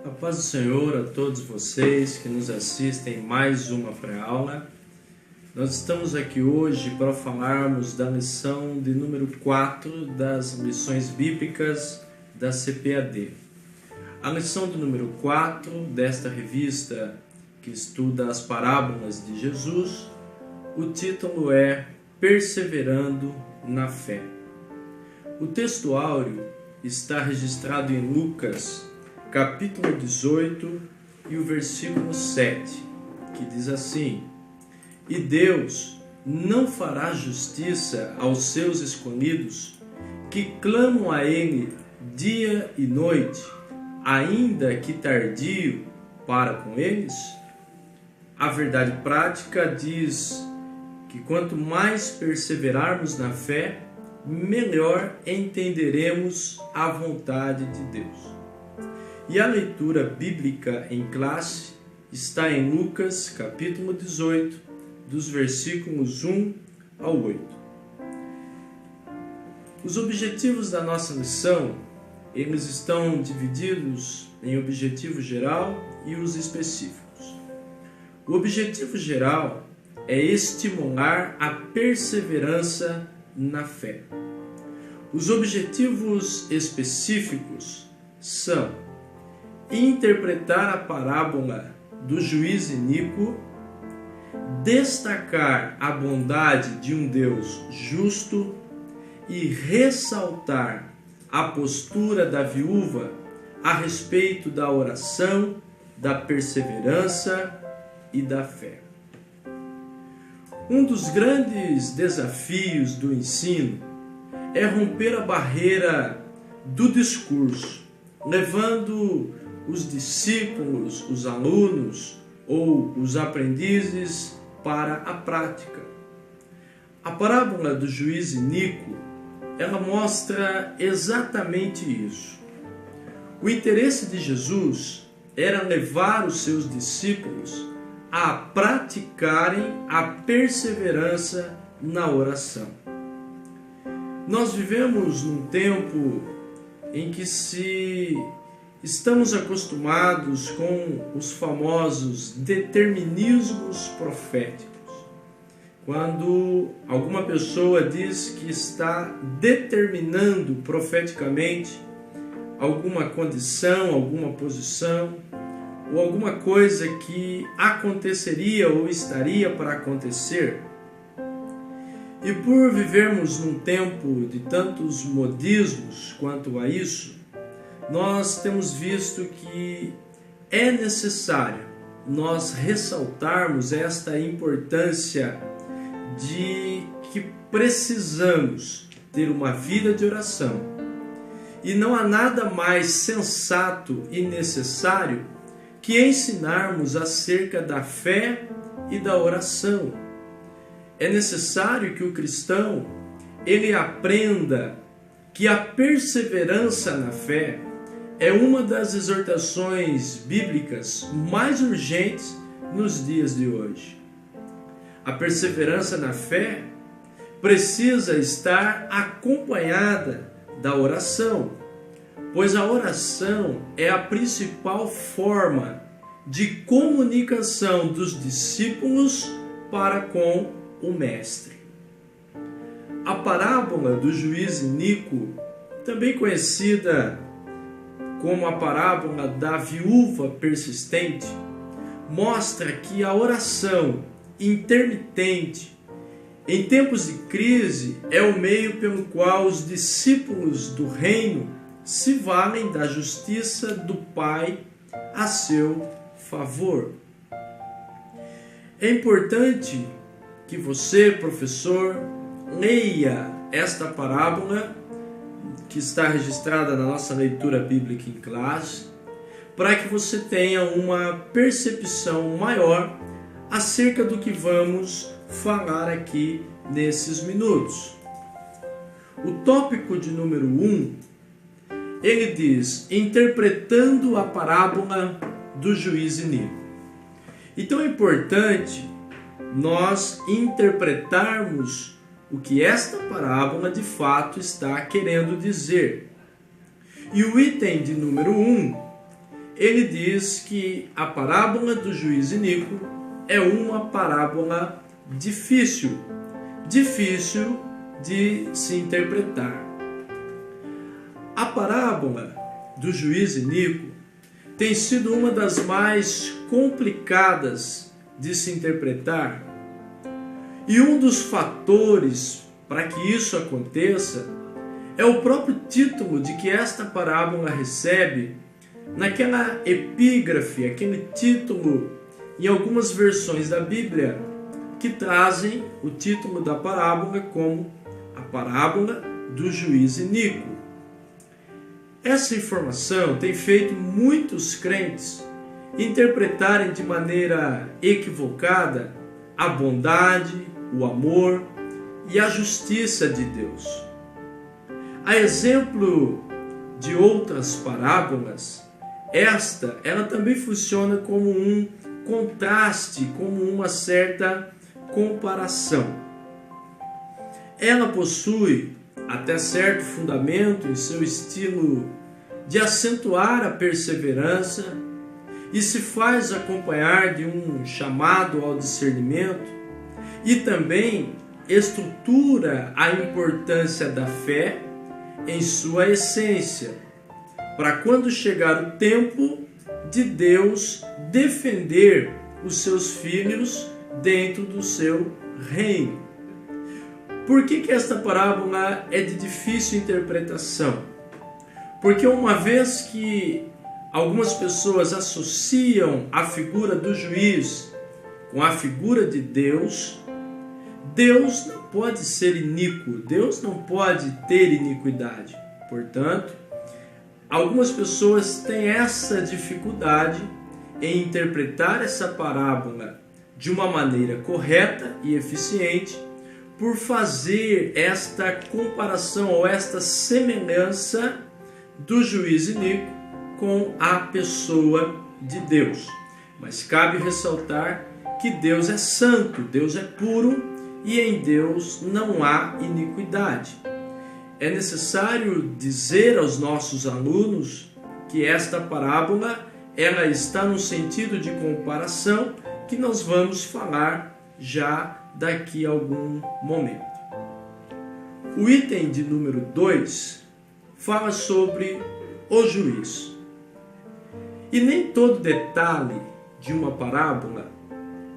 A paz do Senhor a todos vocês que nos assistem em mais uma pré-aula. Nós estamos aqui hoje para falarmos da lição de número 4 das lições bíblicas da CPAD. A lição de número 4 desta revista que estuda as parábolas de Jesus, o título é Perseverando na Fé. O texto áureo está registrado em Lucas, capítulo 18 e o versículo 7, que diz assim: E Deus não fará justiça aos seus escolhidos, que clamam a Ele dia e noite, ainda que tardio para com eles? A verdade prática diz que quanto mais perseverarmos na fé, melhor entenderemos a vontade de Deus. E a leitura bíblica em classe está em Lucas, capítulo 18, dos versículos 1 ao 8. Os objetivos da nossa lição, eles estão divididos em objetivo geral e os específicos. O objetivo geral é estimular a perseverança na fé. Os objetivos específicos são interpretar a parábola do juiz iníquo, destacar a bondade de um Deus justo e ressaltar a postura da viúva a respeito da oração, da perseverança e da fé. Um dos grandes desafios do ensino é romper a barreira do discurso, levando os discípulos, os alunos ou os aprendizes para a prática. A parábola do juiz iníquo, ela mostra exatamente isso. O interesse de Jesus era levar os seus discípulos a praticarem a perseverança na oração. Nós vivemos num tempo em que estamos acostumados com os famosos determinismos proféticos. Quando alguma pessoa diz que está determinando profeticamente alguma condição, alguma posição, ou alguma coisa que aconteceria ou estaria para acontecer. E por vivermos num tempo de tantos modismos quanto a isso, nós temos visto que é necessário nós ressaltarmos esta importância de que precisamos ter uma vida de oração. E não há nada mais sensato e necessário que ensinarmos acerca da fé e da oração. É necessário que o cristão ele aprenda que a perseverança na fé é uma das exortações bíblicas mais urgentes nos dias de hoje. A perseverança na fé precisa estar acompanhada da oração, pois a oração é a principal forma de comunicação dos discípulos para com o Mestre. A parábola do juiz iníquo, também conhecida como a parábola da viúva persistente, mostra que a oração intermitente em tempos de crise é o meio pelo qual os discípulos do reino se valem da justiça do Pai a seu favor. É importante que você, professor, leia esta parábola que está registrada na nossa leitura bíblica em classe, para que você tenha uma percepção maior acerca do que vamos falar aqui nesses minutos. O tópico de número 1, ele diz, interpretando a parábola do juiz iníquo. Então é importante nós interpretarmos o que esta parábola de fato está querendo dizer. E o item de número 1, ele diz que a parábola do juiz iníquo é uma parábola difícil de se interpretar. A parábola do juiz iníquo tem sido uma das mais complicadas de se interpretar, e um dos fatores para que isso aconteça é o próprio título de que esta parábola recebe naquela epígrafe, aquele título em algumas versões da Bíblia que trazem o título da parábola como a parábola do juiz iníquo. Essa informação tem feito muitos crentes interpretarem de maneira equivocada a bondade, o amor e a justiça de Deus. A exemplo de outras parábolas, ela também funciona como um contraste, como uma certa comparação. Ela possui até certo fundamento em seu estilo de acentuar a perseverança e se faz acompanhar de um chamado ao discernimento e também estrutura a importância da fé em sua essência, para quando chegar o tempo de Deus defender os seus filhos dentro do seu reino. Por que esta parábola é de difícil interpretação? Porque uma vez que algumas pessoas associam a figura do juiz com a figura de Deus, Deus não pode ser iníquo, Deus não pode ter iniquidade. Portanto, algumas pessoas têm essa dificuldade em interpretar essa parábola de uma maneira correta e eficiente, por fazer esta comparação ou esta semelhança do juiz iníquo com a pessoa de Deus. Mas cabe ressaltar que Deus é santo, Deus é puro e em Deus não há iniquidade. É necessário dizer aos nossos alunos que esta parábola ela está no sentido de comparação que nós vamos falar já daqui a algum momento. O item de número 2 fala sobre o juiz. E nem todo detalhe de uma parábola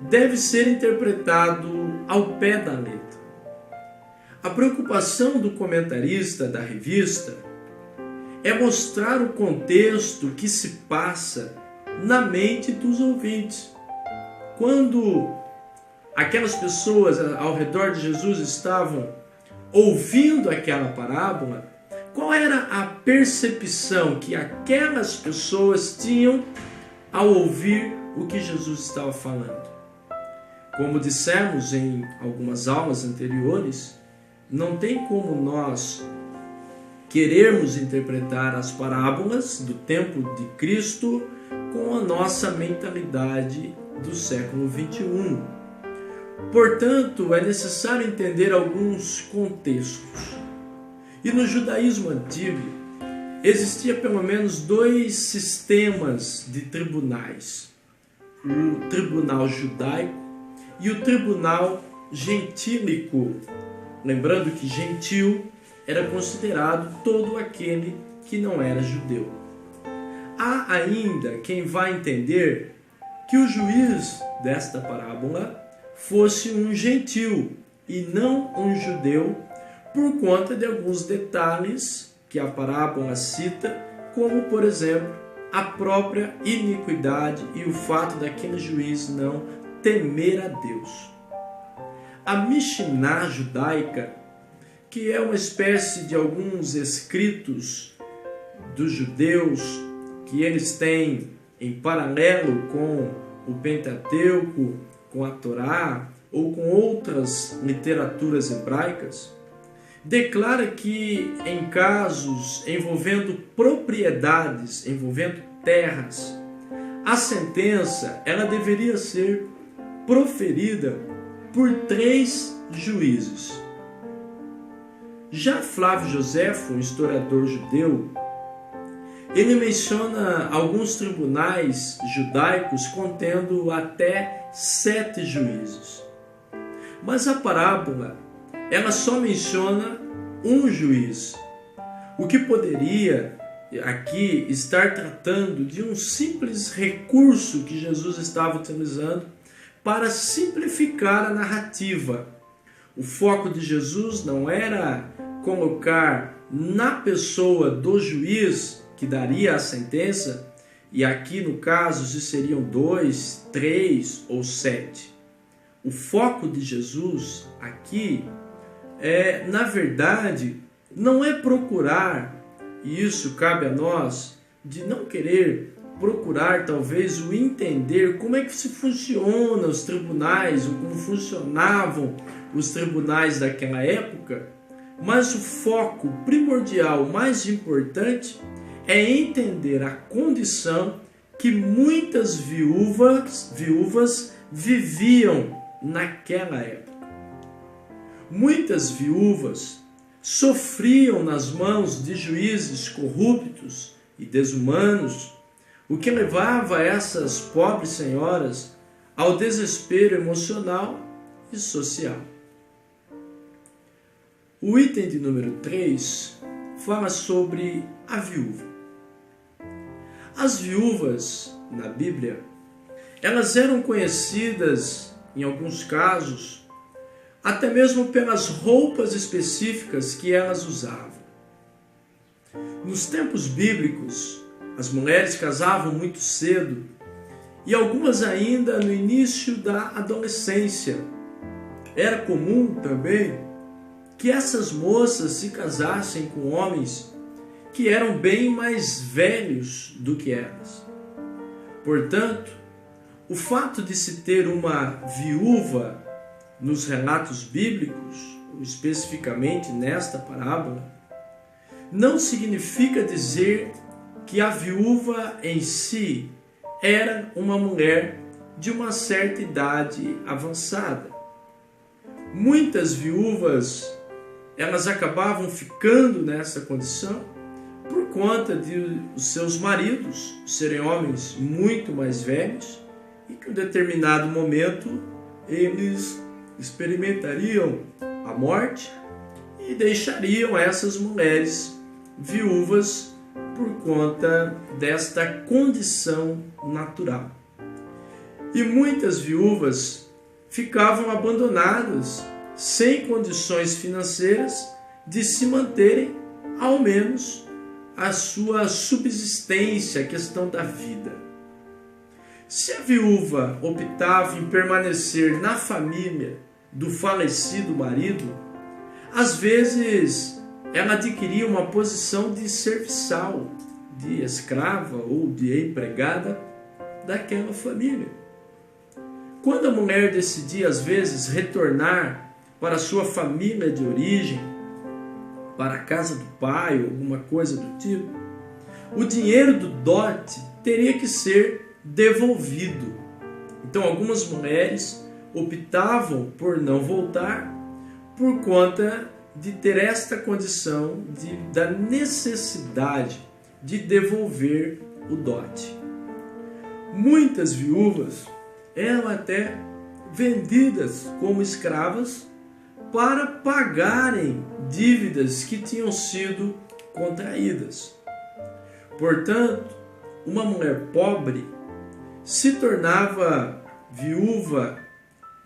deve ser interpretado ao pé da letra. A preocupação do comentarista da revista é mostrar o contexto que se passa na mente dos ouvintes. Quando aquelas pessoas ao redor de Jesus estavam ouvindo aquela parábola, qual era a percepção que aquelas pessoas tinham ao ouvir o que Jesus estava falando? Como dissemos em algumas aulas anteriores, não tem como nós querermos interpretar as parábolas do tempo de Cristo com a nossa mentalidade do século 21. Portanto, é necessário entender alguns contextos. E no judaísmo antigo, existia pelo menos 2 sistemas de tribunais. O tribunal judaico e o tribunal gentílico. Lembrando que gentil era considerado todo aquele que não era judeu. Há ainda quem vai entender que o juiz desta parábola fosse um gentil e não um judeu, por conta de alguns detalhes que a parábola cita, como, por exemplo, a própria iniquidade e o fato daquele juiz não temer a Deus. A Mishnah judaica, que é uma espécie de alguns escritos dos judeus que eles têm em paralelo com o Pentateuco, com a Torá ou com outras literaturas hebraicas, declara que em casos envolvendo propriedades, envolvendo terras, a sentença ela deveria ser proferida por 3 juízes. Já Flávio Joséfo, um historiador judeu, ele menciona alguns tribunais judaicos contendo até 7 juízes. Mas a parábola, ela só menciona um juiz, o que poderia aqui estar tratando de um simples recurso que Jesus estava utilizando para simplificar a narrativa. O foco de Jesus não era colocar na pessoa do juiz que daria a sentença, e aqui no caso se seriam 2, 3 ou 7. O foco de Jesus aqui na verdade, não é procurar, e isso cabe a nós, de não querer procurar talvez o entender como é que se funciona os tribunais, ou como funcionavam os tribunais daquela época, mas o foco primordial, mais importante, é entender a condição que muitas viúvas viviam naquela época. Muitas viúvas sofriam nas mãos de juízes corruptos e desumanos, o que levava essas pobres senhoras ao desespero emocional e social. O item de número 3 fala sobre a viúva. As viúvas, na Bíblia, elas eram conhecidas, em alguns casos, até mesmo pelas roupas específicas que elas usavam. Nos tempos bíblicos, as mulheres casavam muito cedo e algumas ainda no início da adolescência. Era comum também que essas moças se casassem com homens que eram bem mais velhos do que elas. Portanto, o fato de se ter uma viúva nos relatos bíblicos, ou especificamente nesta parábola, não significa dizer que a viúva em si era uma mulher de uma certa idade avançada. Muitas viúvas, elas acabavam ficando nessa condição por conta de os seus maridos serem homens muito mais velhos e que em um determinado momento eles experimentariam a morte e deixariam essas mulheres viúvas por conta desta condição natural. E muitas viúvas ficavam abandonadas, sem condições financeiras de se manterem, ao menos, a sua subsistência, a questão da vida. Se a viúva optava em permanecer na família do falecido marido, às vezes ela adquiria uma posição de serviçal, de escrava ou de empregada daquela família. Quando a mulher decidia, às vezes, retornar para a sua família de origem, para a casa do pai ou alguma coisa do tipo, o dinheiro do dote teria que ser devolvido. Então, algumas mulheres optavam por não voltar por conta de ter esta condição da necessidade de devolver o dote. Muitas viúvas eram até vendidas como escravas para pagarem dívidas que tinham sido contraídas. Portanto, uma mulher pobre se tornava viúva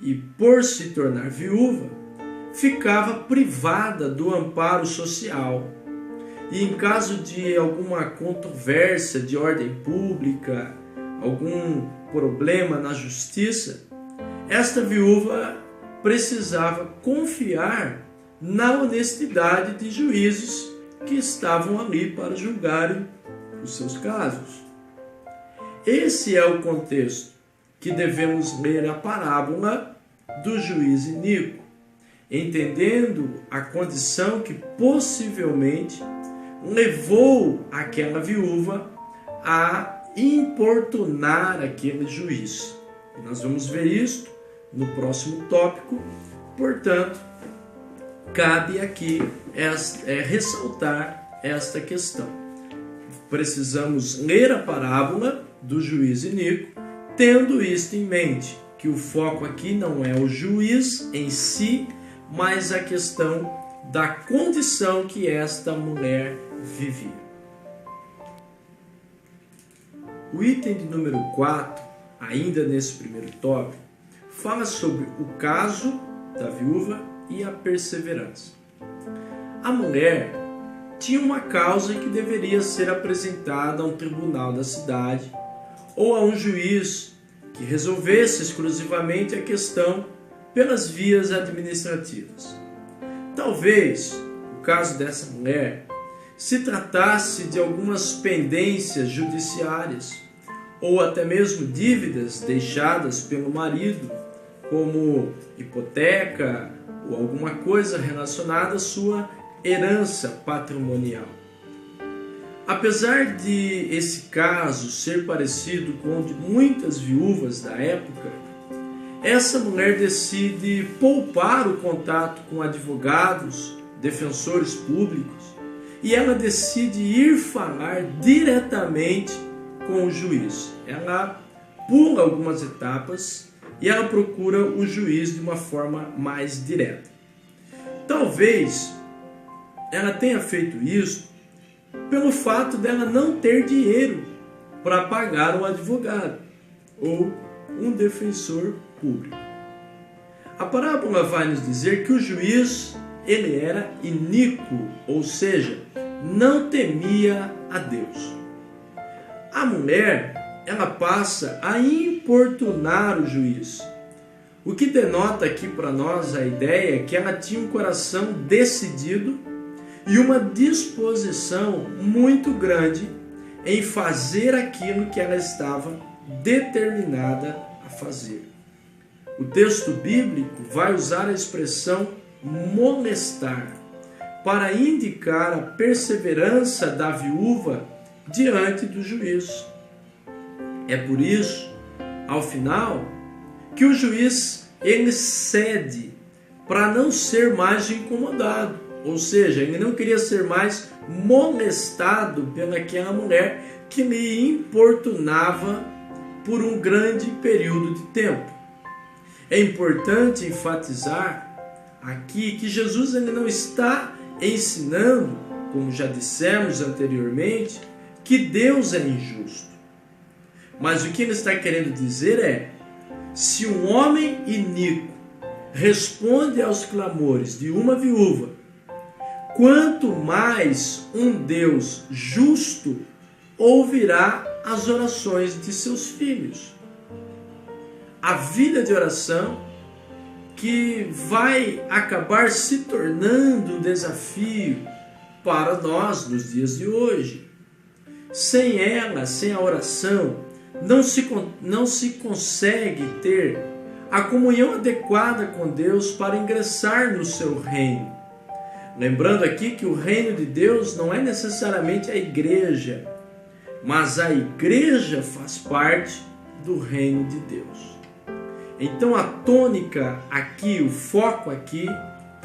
e, por se tornar viúva, ficava privada do amparo social. E em caso de alguma controvérsia de ordem pública, algum problema na justiça, esta viúva precisava confiar na honestidade de juízes que estavam ali para julgarem os seus casos. Esse é o contexto que devemos ler a parábola do juiz iníquo, entendendo a condição que possivelmente levou aquela viúva a importunar aquele juiz. E nós vamos ver isto no próximo tópico. Portanto, cabe aqui ressaltar esta questão. precisamos ler a parábola do juiz iníquo, tendo isto em mente, que o foco aqui não é o juiz em si, mas a questão da condição que esta mulher vivia. O item de número 4, ainda nesse primeiro tópico, fala sobre o caso da viúva e a perseverança. A mulher tinha uma causa que deveria ser apresentada a um tribunal da cidade ou a um juiz que resolvesse exclusivamente a questão pelas vias administrativas. Talvez o caso dessa mulher se tratasse de algumas pendências judiciárias ou até mesmo dívidas deixadas pelo marido, como hipoteca ou alguma coisa relacionada à sua herança patrimonial. Apesar de esse caso ser parecido com o de muitas viúvas da época, essa mulher decide poupar o contato com advogados, defensores públicos, e ela decide ir falar diretamente com o juiz. Ela pula algumas etapas e ela procura o juiz de uma forma mais direta. Talvez ela tenha feito isso pelo fato dela não ter dinheiro para pagar um advogado ou um defensor público. A parábola vai nos dizer que o juiz, ele era iníquo, ou seja, não temia a Deus. A mulher, ela passa a importunar o juiz, o que denota aqui para nós a ideia que ela tinha um coração decidido e uma disposição muito grande em fazer aquilo que ela estava determinada a fazer. O texto bíblico vai usar a expressão molestar para indicar a perseverança da viúva diante do juiz. É por isso, ao final, que o juiz ele cede para não ser mais incomodado. Ou seja, ele não queria ser mais molestado pelaquela mulher que lhe importunava por um grande período de tempo. É importante enfatizar aqui que Jesus ele não está ensinando, como já dissemos anteriormente, que Deus é injusto. Mas o que ele está querendo dizer é: se um homem iníquo responde aos clamores de uma viúva, quanto mais um Deus justo ouvirá as orações de seus filhos. A vida de oração que vai acabar se tornando um desafio para nós nos dias de hoje. Sem ela, sem a oração, não se consegue ter a comunhão adequada com Deus para ingressar no seu reino. Lembrando aqui que o reino de Deus não é necessariamente a igreja, mas a igreja faz parte do reino de Deus. Então a tônica aqui, o foco aqui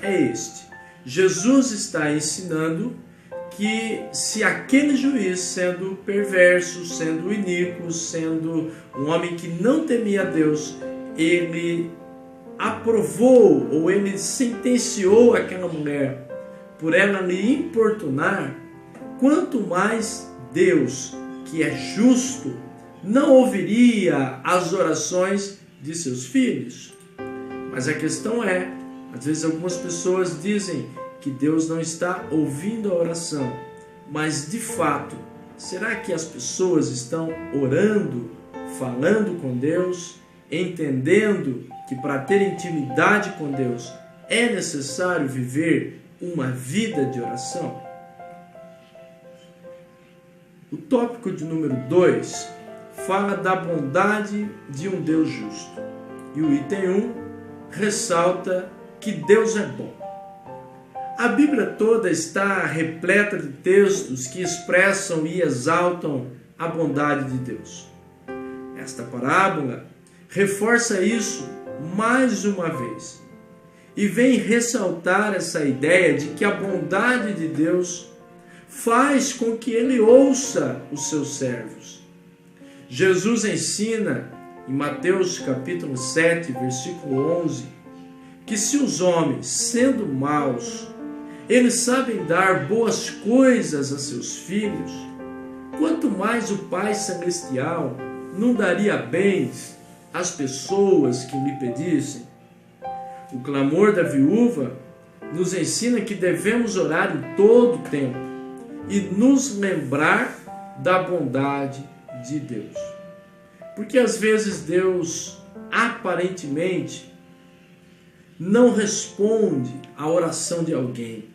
é este. Jesus está ensinando que se aquele juiz, sendo perverso, sendo iníquo, sendo um homem que não temia a Deus, ele aprovou ou ele sentenciou aquela mulher por ela lhe importunar, quanto mais Deus, que é justo, não ouviria as orações de seus filhos. Mas a questão é, às vezes algumas pessoas dizem que Deus não está ouvindo a oração, mas de fato, será que as pessoas estão orando, falando com Deus, entendendo que para ter intimidade com Deus é necessário viver uma vida de oração? O tópico de número 2 fala da bondade de um Deus justo. E o item 1 ressalta que Deus é bom. A Bíblia toda está repleta de textos que expressam e exaltam a bondade de Deus. Esta parábola reforça isso mais uma vez e vem ressaltar essa ideia de que a bondade de Deus faz com que ele ouça os seus servos. Jesus ensina em Mateus capítulo 7, versículo 11, que se os homens, sendo maus, eles sabem dar boas coisas a seus filhos, quanto mais o Pai Celestial não daria bens às pessoas que lhe pedissem. O clamor da viúva nos ensina que devemos orar em todo o tempo e nos lembrar da bondade de Deus. Porque às vezes Deus aparentemente não responde à oração de alguém.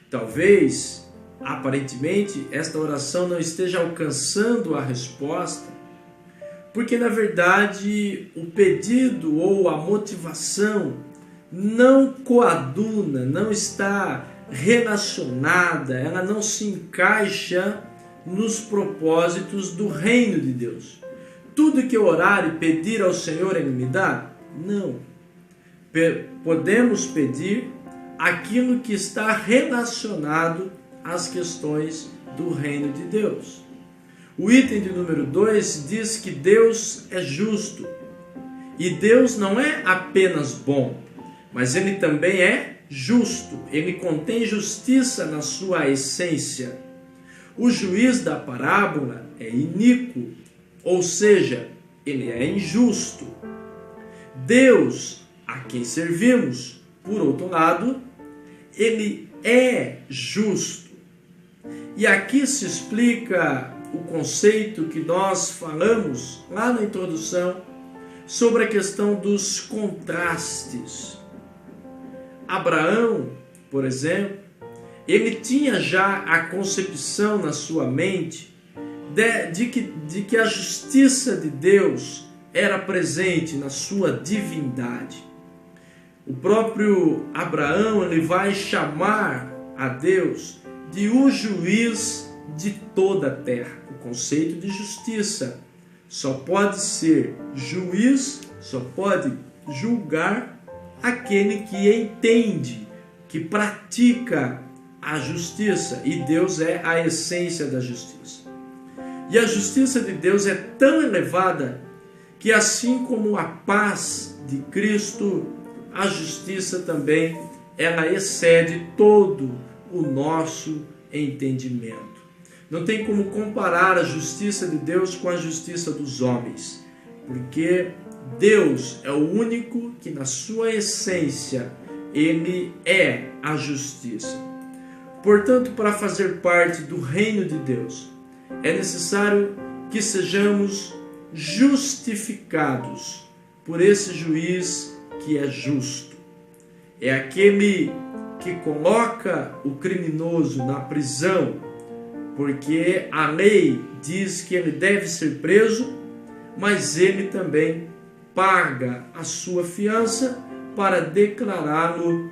Talvez, aparentemente, esta oração não esteja alcançando a resposta, porque na verdade o pedido ou a motivação não coaduna, não está relacionada, ela não se encaixa nos propósitos do reino de Deus. Tudo que eu orar e pedir ao Senhor Ele me dá? Não. Podemos pedir aquilo que está relacionado às questões do reino de Deus. O item de número 2 diz que Deus é justo. E Deus não é apenas bom, mas Ele também é justo. Ele contém justiça na sua essência. O juiz da parábola é iníquo, ou seja, ele é injusto. Deus, a quem servimos, por outro lado, ele é justo. E aqui se explica o conceito que nós falamos lá na introdução sobre a questão dos contrastes. Abraão, por exemplo, ele tinha já a concepção na sua mente de que a justiça de Deus era presente na sua divindade. O próprio Abraão, ele vai chamar a Deus de o juiz de toda a terra. O conceito de justiça só pode ser juiz, só pode julgar aquele que entende, que pratica a justiça. E Deus é a essência da justiça. E a justiça de Deus é tão elevada que, assim como a paz de Cristo, a justiça também, ela excede todo o nosso entendimento. Não tem como comparar a justiça de Deus com a justiça dos homens, porque Deus é o único que, na sua essência, Ele é a justiça. Portanto, para fazer parte do reino de Deus, é necessário que sejamos justificados por esse juiz que é justo. É aquele que coloca o criminoso na prisão, porque a lei diz que ele deve ser preso, mas ele também paga a sua fiança para declará-lo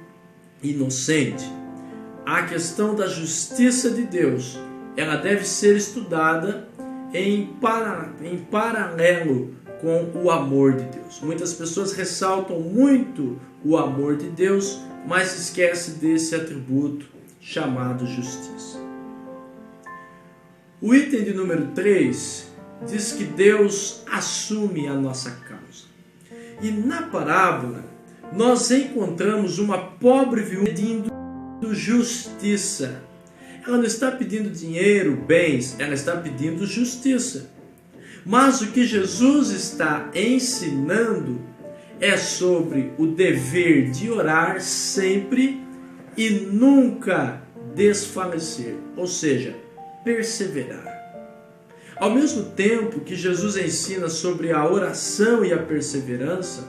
inocente. A questão da justiça de Deus, ela deve ser estudada em paralelo com o amor de Deus. Muitas pessoas ressaltam muito o amor de Deus, mas esquecem desse atributo chamado justiça. O item de número 3 diz que Deus assume a nossa causa. E na parábola, nós encontramos uma pobre viúva pedindo justiça. Ela não está pedindo dinheiro, bens, ela está pedindo justiça. Mas o que Jesus está ensinando é sobre o dever de orar sempre e nunca desfalecer, ou seja, perseverar. Ao mesmo tempo que Jesus ensina sobre a oração e a perseverança,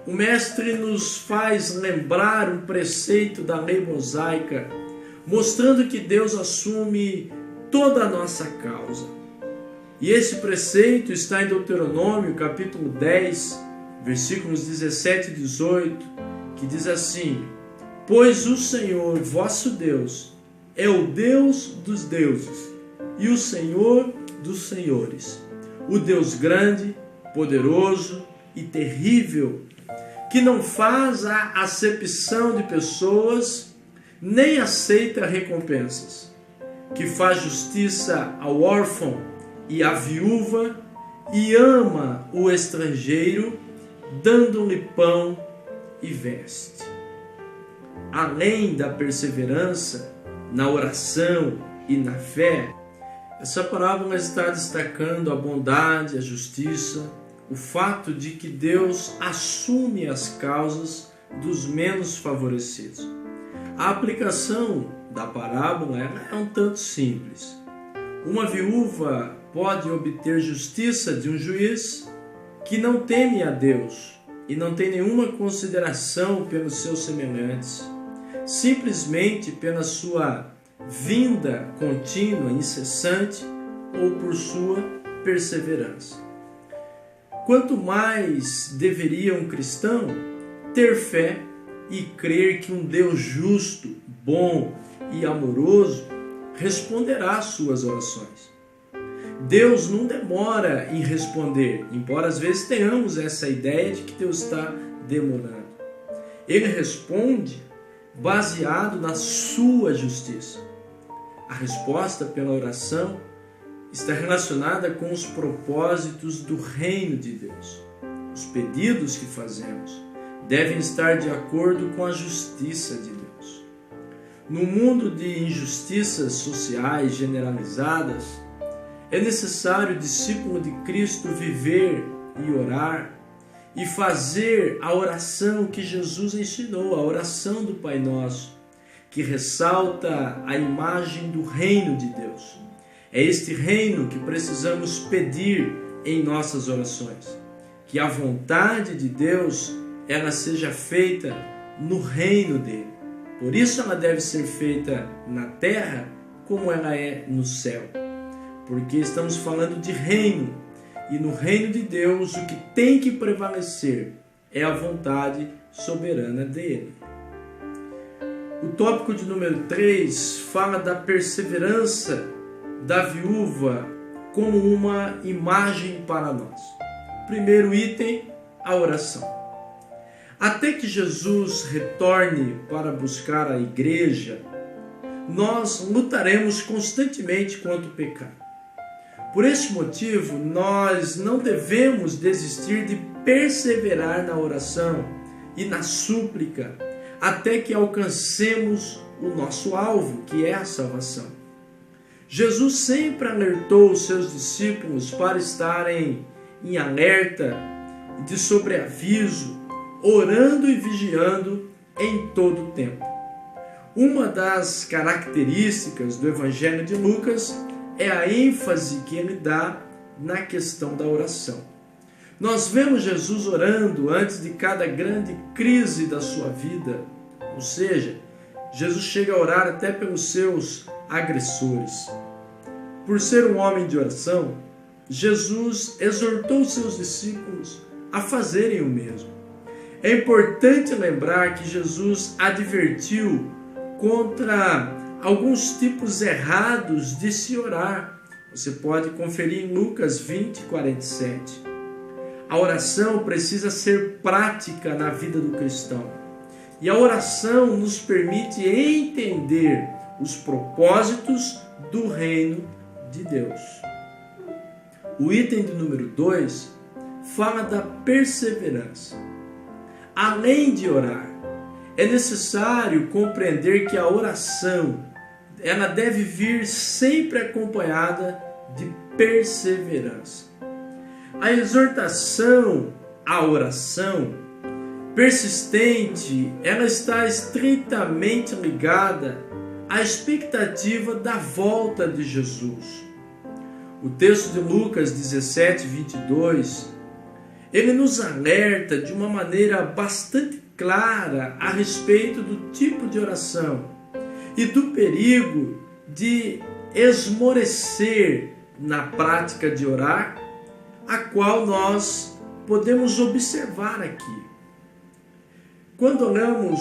o Mestre nos faz lembrar um preceito da lei mosaica, mostrando que Deus assume toda a nossa causa. E esse preceito está em Deuteronômio, capítulo 10, versículos 17 e 18, que diz assim: Pois o Senhor, vosso Deus, é o Deus dos deuses e o Senhor dos senhores, o Deus grande, poderoso e terrível, que não faz a acepção de pessoas, nem aceita recompensas. que faz justiça ao órfão e à viúva e ama o estrangeiro, dando-lhe pão e veste. Além da perseverança na oração e na fé, essa parábola está destacando a bondade, a justiça, o fato de que Deus assume as causas dos menos favorecidos. A aplicação da parábola é um tanto simples. Uma viúva pode obter justiça de um juiz que não teme a Deus e não tem nenhuma consideração pelos seus semelhantes, simplesmente pela sua vinda contínua, incessante, ou por sua perseverança. Quanto mais deveria um cristão ter fé e crer que um Deus justo, bom e amoroso responderá às suas orações. Deus não demora em responder, embora às vezes tenhamos essa ideia de que Deus está demorando. Ele responde baseado na sua justiça. A resposta pela oração está relacionada com os propósitos do reino de Deus. Os pedidos que fazemos devem estar de acordo com a justiça de Deus. No mundo de injustiças sociais generalizadas, é necessário o discípulo de Cristo viver e orar e fazer a oração que Jesus ensinou, a oração do Pai Nosso, que ressalta a imagem do reino de Deus. É este reino que precisamos pedir em nossas orações, que a vontade de Deus ela seja feita no reino dele. Por isso ela deve ser feita na terra como ela é no céu. Porque estamos falando de reino, e no reino de Deus o que tem que prevalecer é a vontade soberana dele. O tópico de número 3 fala da perseverança da viúva como uma imagem para nós. Primeiro item, a oração. Até que Jesus retorne para buscar a igreja, nós lutaremos constantemente contra o pecado. Por este motivo, nós não devemos desistir de perseverar na oração e na súplica até que alcancemos o nosso alvo, que é a salvação. Jesus sempre alertou os seus discípulos para estarem em alerta, de sobreaviso, orando e vigiando em todo o tempo. Uma das características do Evangelho de Lucas é a ênfase que ele dá na questão da oração. Nós vemos Jesus orando antes de cada grande crise da sua vida, ou seja, Jesus chega a orar até pelos seus agressores. Por ser um homem de oração, Jesus exortou seus discípulos a fazerem o mesmo. É importante lembrar que Jesus advertiu contra alguns tipos errados de se orar. Você pode conferir em Lucas 20, 47. A oração precisa ser prática na vida do cristão. E a oração nos permite entender os propósitos do reino de Deus. O item de número 2 fala da perseverança. Além de orar, é necessário compreender que a oração ela deve vir sempre acompanhada de perseverança. A exortação à oração persistente, ela está estritamente ligada à expectativa da volta de Jesus. O texto de Lucas 17, 22, ele nos alerta de uma maneira bastante clara a respeito do tipo de oração e do perigo de esmorecer na prática de orar, a qual nós podemos observar aqui. Quando olhamos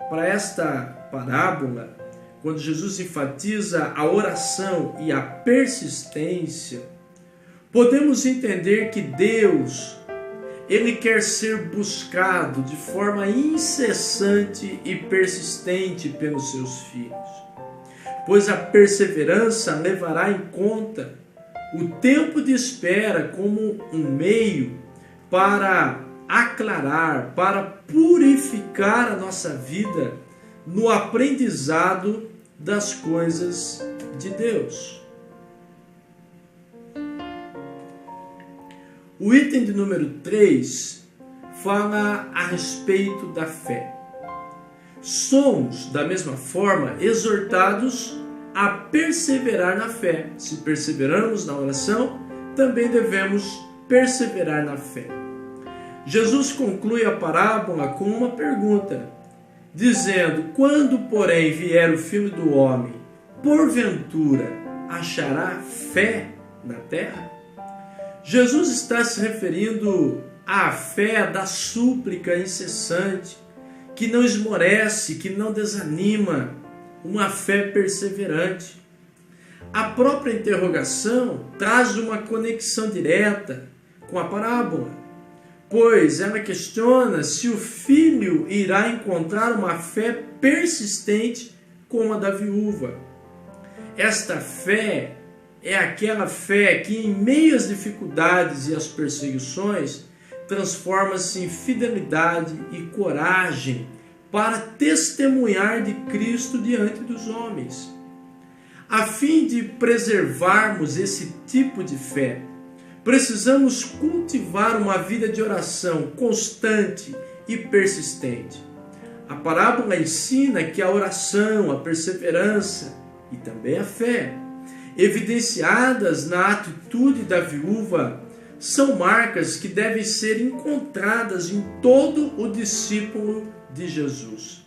para esta parábola, quando Jesus enfatiza a oração e a persistência, podemos entender que Deus, Ele quer ser buscado de forma incessante e persistente pelos seus filhos. pois a perseverança levará em conta o tempo de espera como um meio para aclarar, para purificar a nossa vida no aprendizado das coisas de Deus. O item de número 3 fala a respeito da fé. Somos, da mesma forma, exortados a perseverar na fé. Se perseveramos na oração, também devemos perseverar na fé. Jesus conclui a parábola com uma pergunta, dizendo: quando, porém, vier o Filho do Homem, porventura achará fé na terra? Jesus está se referindo à fé da súplica incessante, que não esmorece, que não desanima, uma fé perseverante. A própria interrogação traz uma conexão direta com a parábola, pois ela questiona se o filho irá encontrar uma fé persistente como a da viúva. Esta fé é aquela fé que, em meio às dificuldades e às perseguições, transforma-se em fidelidade e coragem para testemunhar de Cristo diante dos homens. A fim de preservarmos esse tipo de fé, precisamos cultivar uma vida de oração constante e persistente. A parábola ensina que a oração, a perseverança e também a fé, evidenciadas na atitude da viúva, são marcas que devem ser encontradas em todo o discípulo de Jesus.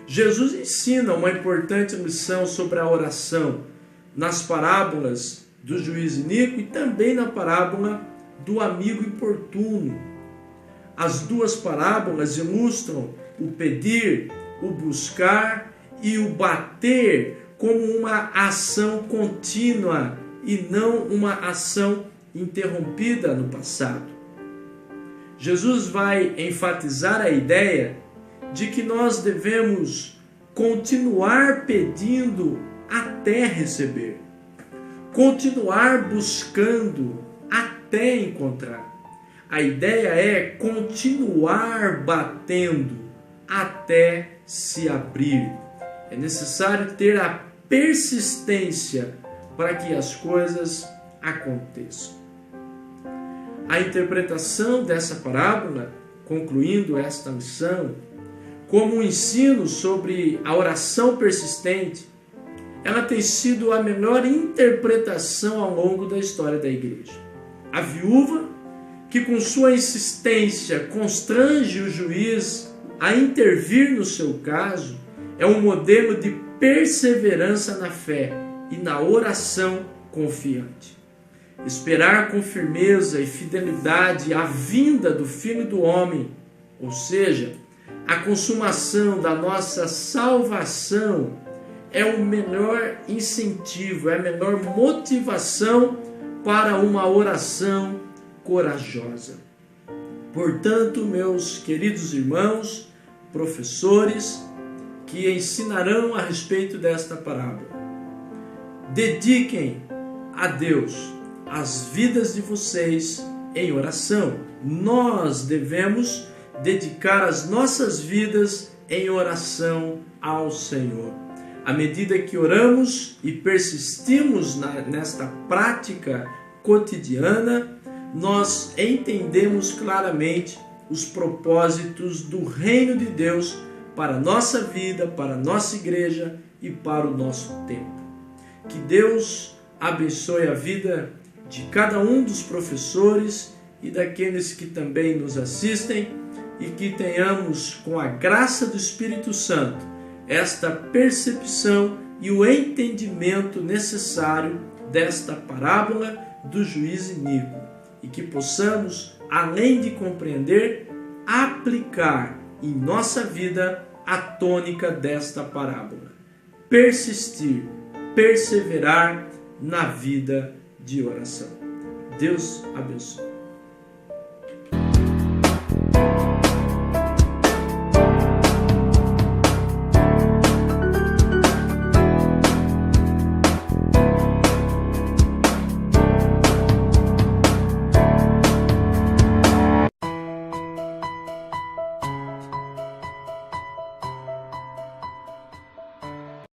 Jesus ensina uma importante lição sobre a oração nas parábolas do juiz iníquo e também na parábola do amigo importuno. As duas parábolas ilustram o pedir, o buscar e o bater como uma ação contínua e não uma ação interrompida no passado. Jesus vai enfatizar a ideia de que nós devemos continuar pedindo até receber, continuar buscando até encontrar. A ideia é continuar batendo até se abrir. É necessário ter a persistência para que as coisas aconteçam. A interpretação dessa parábola, concluindo esta lição, como um ensino sobre a oração persistente, ela tem sido a melhor interpretação ao longo da história da igreja. A viúva, que com sua insistência constrange o juiz a intervir no seu caso, é um modelo de perseverança na fé e na oração confiante. Esperar com firmeza e fidelidade a vinda do Filho do Homem, ou seja, a consumação da nossa salvação, é o melhor incentivo, é a melhor motivação para uma oração corajosa. Portanto, meus queridos irmãos, professores, que ensinarão a respeito desta parábola, dediquem a Deus as vidas de vocês em oração. Nós devemos dedicar as nossas vidas em oração ao Senhor. À medida que oramos e persistimos nesta prática cotidiana, nós entendemos claramente os propósitos do reino de Deus para a nossa vida, para a nossa igreja e para o nosso tempo. Que Deus abençoe a vida de cada um dos professores e daqueles que também nos assistem e que tenhamos, com a graça do Espírito Santo, esta percepção e o entendimento necessário desta parábola do juiz iníquo e que possamos, além de compreender, aplicar em nossa vida a tônica desta parábola. Persistir, perseverar na vida de oração. Deus abençoe.